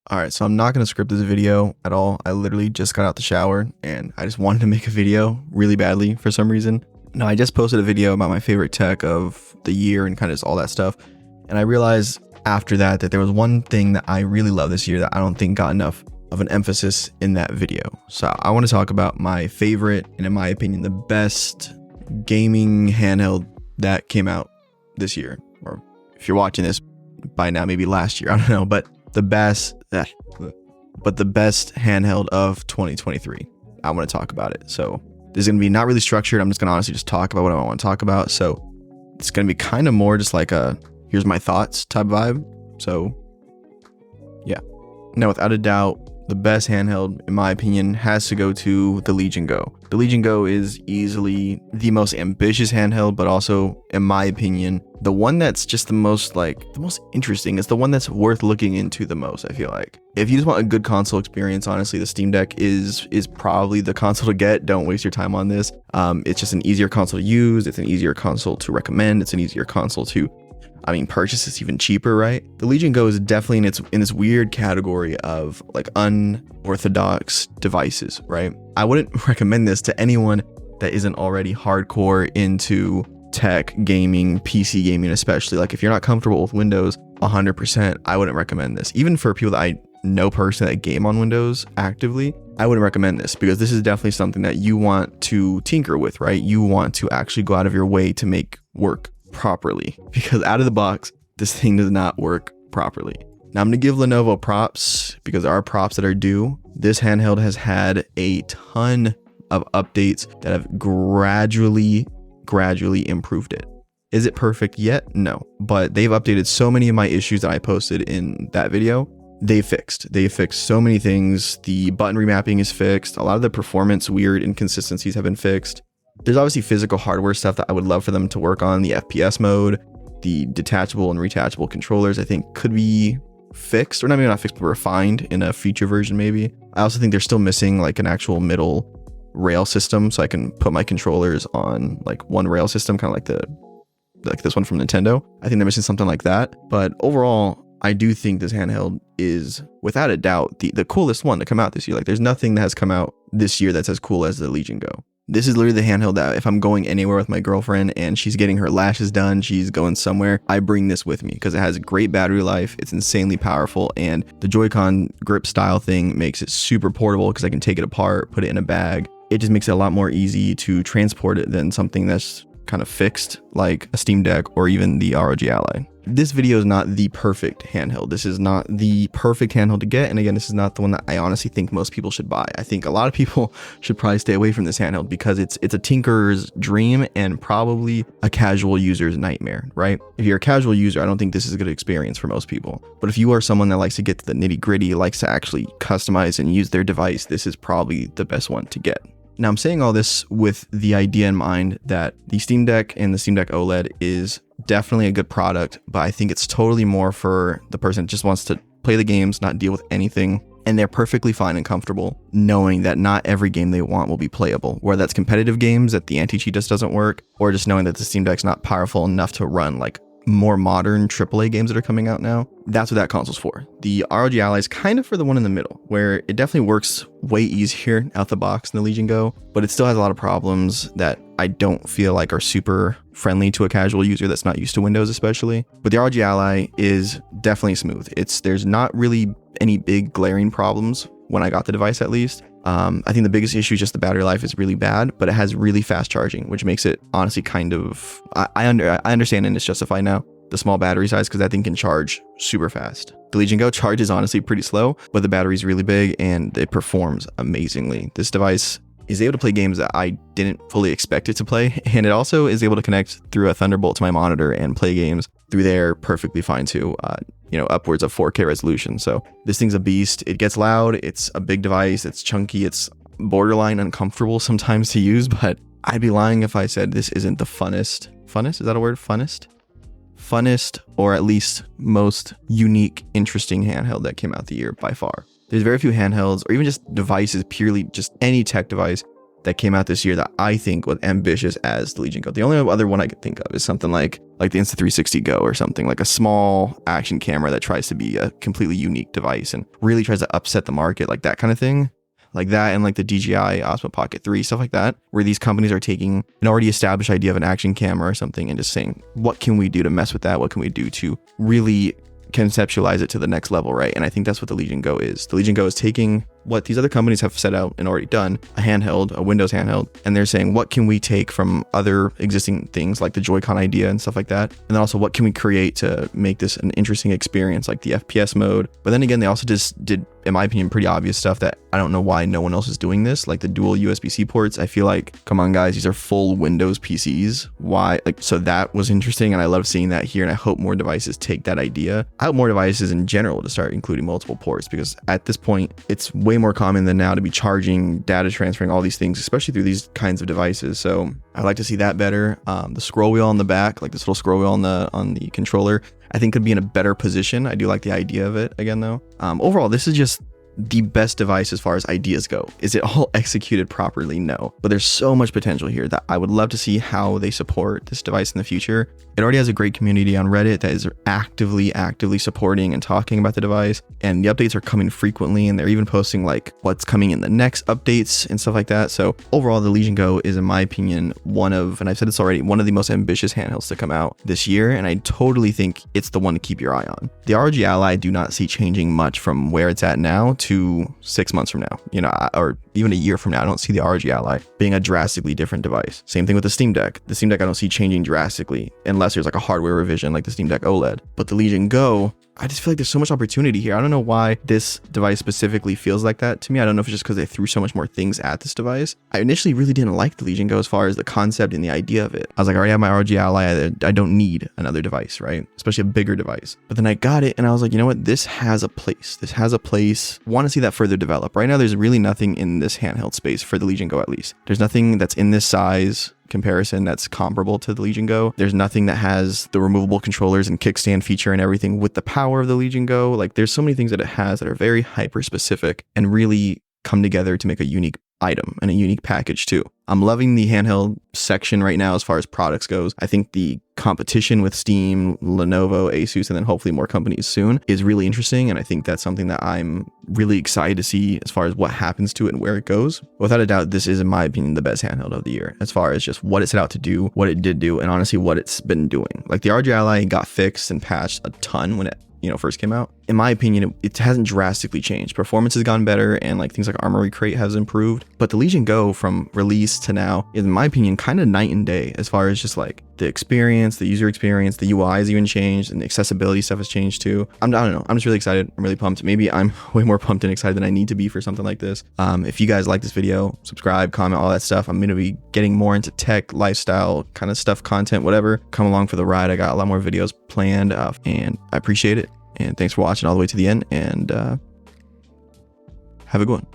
All right, so I'm not going to script this video at all. I literally just got out the shower and I just wanted to make a video really badly for some reason. Now, I just posted a video about my favorite tech of the year and kind of just all that stuff. And I realized after that there was one thing that I really love this year that I don't think got enough of an emphasis in that video. So I want to talk about my favorite and, in my opinion, the best gaming handheld that came out this year. Or if you're watching this by now, maybe last year, I don't know, but the best handheld of 2023. I want to talk about it. So this is going to be not really structured. I'm just going to honestly just talk about what I want to talk about. So it's going to be kind of more just like a here's my thoughts type vibe. So yeah. Now, without a doubt, the best handheld, in my opinion, has to go to the Legion Go. The Legion Go is easily the most ambitious handheld, but also, in my opinion, the one that's just the most interesting. It's the one that's worth looking into the most, I feel like. If you just want a good console experience, honestly, the Steam Deck is probably the console to get. Don't waste your time on this. It's just an easier console to use. It's an easier console to recommend. It's an easier console to purchase. It's even cheaper, right? The Legion Go is definitely in this weird category of like unorthodox devices, right? I wouldn't recommend this to anyone that isn't already hardcore into tech, gaming, PC gaming, especially. Like if you're not comfortable with Windows 100%, I wouldn't recommend this. Even for people that I know personally that game on Windows actively, I wouldn't recommend this because this is definitely something that you want to tinker with, right? You want to actually go out of your way to make work properly, because out of the box, this thing does not work properly. Now, I'm going to give Lenovo props because there are props that are due. This handheld has had a ton of updates that have gradually improved it. Is it perfect yet? No, but they've updated so many of my issues that I posted in that video. They fixed so many things. The button remapping is fixed. A lot of the performance weird inconsistencies have been fixed. There's obviously physical hardware stuff that I would love for them to work on. The FPS mode, the detachable and retachable controllers, I think could be fixed, or maybe not fixed, but refined in a future version maybe. I also think they're still missing like an actual middle rail system, so I can put my controllers on like one rail system, kind of like this one from Nintendo. I think they're missing something like that. But overall, I do think this handheld is, without a doubt, the coolest one to come out this year. Like there's nothing that has come out this year that's as cool as the Legion Go. This is literally the handheld that if I'm going anywhere with my girlfriend and she's getting her lashes done, she's going somewhere, I bring this with me because it has great battery life. It's insanely powerful, and the Joy-Con grip style thing makes it super portable because I can take it apart, put it in a bag. It just makes it a lot more easy to transport it than something that's kind of fixed like a Steam Deck or even the ROG Ally. This video is not the perfect handheld. This is not the perfect handheld to get. And again, this is not the one that I honestly think most people should buy. I think a lot of people should probably stay away from this handheld because it's a tinkerer's dream and probably a casual user's nightmare, right? If you're a casual user, I don't think this is a good experience for most people. But if you are someone that likes to get to the nitty gritty, likes to actually customize and use their device, this is probably the best one to get. Now, I'm saying all this with the idea in mind that the Steam Deck and the Steam Deck OLED is definitely a good product, but I think it's totally more for the person that just wants to play the games, not deal with anything, and they're perfectly fine and comfortable knowing that not every game they want will be playable, whether that's competitive games that the anti-cheat just doesn't work, or just knowing that the Steam Deck's not powerful enough to run like more modern AAA games that are coming out now. That's what that console's for. The ROG Ally is kind of for the one in the middle, where it definitely works way easier out the box than the Legion Go, but it still has a lot of problems that I don't feel like are super friendly to a casual user that's not used to Windows especially. But the ROG Ally is definitely smooth. There's not really any big glaring problems when I got the device, at least. I think the biggest issue is just the battery life is really bad, but it has really fast charging, which makes it honestly kind of, I understand and it's justified now, the small battery size, because that thing can charge super fast. The Legion Go charges honestly pretty slow, but the battery is really big and it performs amazingly. This device is able to play games that I didn't fully expect it to play, and it also is able to connect through a Thunderbolt to my monitor and play games through there perfectly fine too. Upwards of 4K resolution. So this thing's a beast. It gets loud. It's a big device. It's chunky. It's borderline uncomfortable sometimes to use, but I'd be lying if I said this isn't the funnest, is that a word? Funnest, or at least most unique, interesting handheld that came out the year by far. There's very few handhelds or even just devices, purely just any tech device that came out this year that I think was ambitious as the Legion Go. The only other one I could think of is something like like the Insta360 Go or something, like a small action camera that tries to be a completely unique device and really tries to upset the market, like that kind of thing. Like that and like the DJI Osmo Pocket 3, stuff like that, where these companies are taking an already established idea of an action camera or something and just saying, what can we do to mess with that? What can we do to really conceptualize it to the next level, right? And I think that's what the Legion Go is. The Legion Go is taking what these other companies have set out and already done, a handheld, a Windows handheld, and they're saying, what can we take from other existing things like the Joy-Con idea and stuff like that? And then also, what can we create to make this an interesting experience, like the FPS mode? But then again, they also just did, in my opinion, pretty obvious stuff that I don't know why no one else is doing this, like the dual USB-C ports. I feel like, come on guys, these are full Windows PCs. Why? Like, so that was interesting, and I love seeing that here, and I hope more devices take that idea. I hope more devices in general to start including multiple ports, because at this point, it's way more common than now to be charging, data transferring, all these things, especially through these kinds of devices. So I'd like to see that better. The scroll wheel on the back, like this little scroll wheel on the controller, I think could be in a better position. I do like the idea of it again, though. Overall, this is just the best device as far as ideas go. Is it all executed properly? No. But there's so much potential here that I would love to see how they support this device in the future. It already has a great community on Reddit that is actively supporting and talking about the device. And the updates are coming frequently, and they're even posting like what's coming in the next updates and stuff like that. So overall, the Legion Go is, in my opinion, one of, and I've said this already, one of the most ambitious handhelds to come out this year. And I totally think it's the one to keep your eye on. The ROG Ally, I do not see changing much from where it's at now to 6 months from now, you know, or even a year from now. I don't see the ROG Ally being a drastically different device. Same thing with the Steam Deck. The Steam Deck I don't see changing drastically unless there's like a hardware revision like the Steam Deck OLED. But the Legion Go, I just feel like there's so much opportunity here. I don't know why this device specifically feels like that to me. I don't know if it's just because they threw so much more things at this device. I initially really didn't like the Legion Go as far as the concept and the idea of it. I was like, I already have my ROG Ally. I don't need another device, right? Especially a bigger device. But then I got it and I was like, you know what? This has a place. This has a place. Want to see that further develop. Right now, there's really nothing in this handheld space for the Legion Go, at least. There's nothing that's in this size comparison that's comparable to the Legion Go. There's nothing that has the removable controllers and kickstand feature and everything with the power of the Legion Go. Like, there's so many things that it has that are very hyper specific and really come together to make a unique item and a unique package too. I'm loving the handheld section right now as far as products goes. I think the competition with Steam, Lenovo, Asus, and then hopefully more companies soon is really interesting. And I think that's something that I'm really excited to see as far as what happens to it and where it goes. Without a doubt, this is, in my opinion, the best handheld of the year as far as just what it set out to do, what it did do, and honestly, what it's been doing. Like the ROG Ally got fixed and patched a ton when it first came out. In my opinion, it hasn't drastically changed. Performance has gone better and like things like Armory Crate has improved. But the Legion Go from release to now is, in my opinion, kind of night and day as far as just like the experience, the user experience, the UI has even changed, and the accessibility stuff has changed too. I don't know. I'm just really excited. I'm really pumped. Maybe I'm way more pumped and excited than I need to be for something like this. If you guys like this video, subscribe, comment, all that stuff. I'm going to be getting more into tech, lifestyle kind of stuff, content, whatever. Come along for the ride. I got a lot more videos planned and I appreciate it. And thanks for watching all the way to the end, and have a good one.